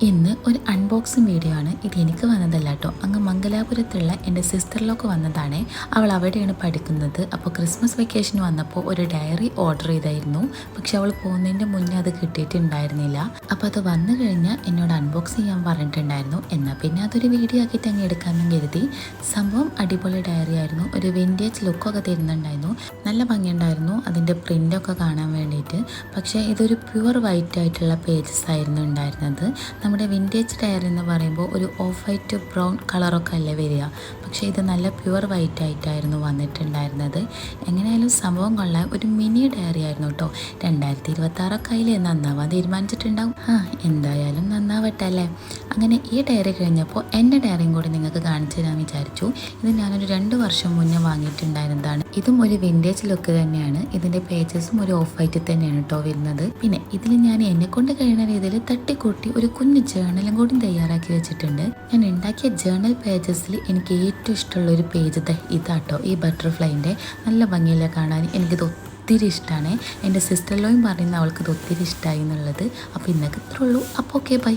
ഇന്ന് ഒരു unboxing video ആണ്. ഇത് എനിക്ക് വന്നതല്ല കേട്ടോ, അങ്ങ് മംഗലാപുരത്തുള്ള എൻ്റെ സിസ്റ്ററിലൊക്കെ വന്നതാണ്. അവൾ അവിടെയാണ് പഠിക്കുന്നത്. അപ്പോൾ ക്രിസ്മസ് വെക്കേഷൻ വന്നപ്പോൾ ഒരു ഡയറി ഓർഡർ ചെയ്തായിരുന്നു. പക്ഷെ അവൾ പോകുന്നതിൻ്റെ മുന്നേ അത് കിട്ടിയിട്ടുണ്ടായിരുന്നില്ല. അപ്പോൾ അത് വന്നു കഴിഞ്ഞാൽ എന്നോട് അൺബോക്സ് ചെയ്യാൻ പറഞ്ഞിട്ടുണ്ടായിരുന്നു. എന്നാൽ പിന്നെ അതൊരു വീഡിയോ ആക്കിയിട്ട് അങ്ങ് എടുക്കാമെന്നും കരുതി. സംഭവം അടിപൊളി ഡയറി ആയിരുന്നു. ഒരു വിൻറ്റേജ് ലുക്കൊക്കെ തരുന്നുണ്ടായിരുന്നു. നല്ല ഭംഗിയുണ്ടായിരുന്നു അതിൻ്റെ പ്രിൻ്റൊക്കെ കാണാൻ വേണ്ടിയിട്ട്. പക്ഷേ ഇതൊരു പ്യുവർ വൈറ്റ് ആയിട്ടുള്ള പേജസ് ആയിരുന്നു ഉണ്ടായിരുന്നത്. നമ്മുടെ വിൻറ്റേജ് ഡയറി എന്ന് പറയുമ്പോൾ ഒരു ഓഫ് വൈറ്റ് ബ്രൗൺ കളറൊക്കെ അല്ലേ വരിക. പക്ഷേ ഇത് നല്ല പ്യുവർ വൈറ്റ് ആയിട്ടായിരുന്നു വന്നിട്ടുണ്ടായിരുന്നത്. എങ്ങനെയായാലും സംഭവം കൊള്ളാൻ ഒരു മിനി ഡയറി ആയിരുന്നു കേട്ടോ. 2026 അതിൽ നന്നാവാൻ തീരുമാനിച്ചിട്ടുണ്ടാവും. എന്തായാലും നന്നാവട്ടെ അല്ലേ. അങ്ങനെ ഈ ഡയറി കഴിഞ്ഞപ്പോൾ എൻ്റെ ഡയറിയും കൂടി നിങ്ങൾക്ക് കാണിച്ചു തരാൻ വിചാരിച്ചു. ഇത് ഞാനൊരു 2 വർഷം മുന്നേ വാങ്ങിയിട്ടുണ്ടായിരുന്നതാണ്. ഇതും ഒരു വിൻറ്റേജ് ലുക്ക് തന്നെയാണ്. ഇതിൻ്റെ പേജസും ഒരു ഓഫ് വൈറ്റ് തന്നെയാണ് കേട്ടോ വരുന്നത്. പിന്നെ ഇതിൽ ഞാൻ എന്നെക്കൊണ്ട് കഴിയുന്ന രീതിയിൽ തട്ടിക്കൂട്ടി ഒരു കുഞ്ഞു ജേർണലും കൂടി തയ്യാറാക്കി വെച്ചിട്ടുണ്ട്. ഞാൻ ഉണ്ടാക്കിയ ജേർണൽ പേജസിൽ എനിക്ക് ഏറ്റവും ഇഷ്ടമുള്ള ഒരു പേജ് ഇതാട്ടോ. ഈ ബട്ടർഫ്ലൈൻ്റെ നല്ല ഭംഗിയില്ല കാണാൻ. എനിക്കിത് ഒത്തിരി ഇഷ്ടമാണ്. എൻ്റെ സിസ്റ്ററിലോയും പറയുന്ന അവൾക്ക് ഇത് ഒത്തിരി ഇഷ്ടമായി എന്നുള്ളത്. അപ്പോൾ ഇന്നൊക്കെ ഇത്രേ ഉള്ളൂ. അപ്പോൾ ഓക്കെ, ബൈ.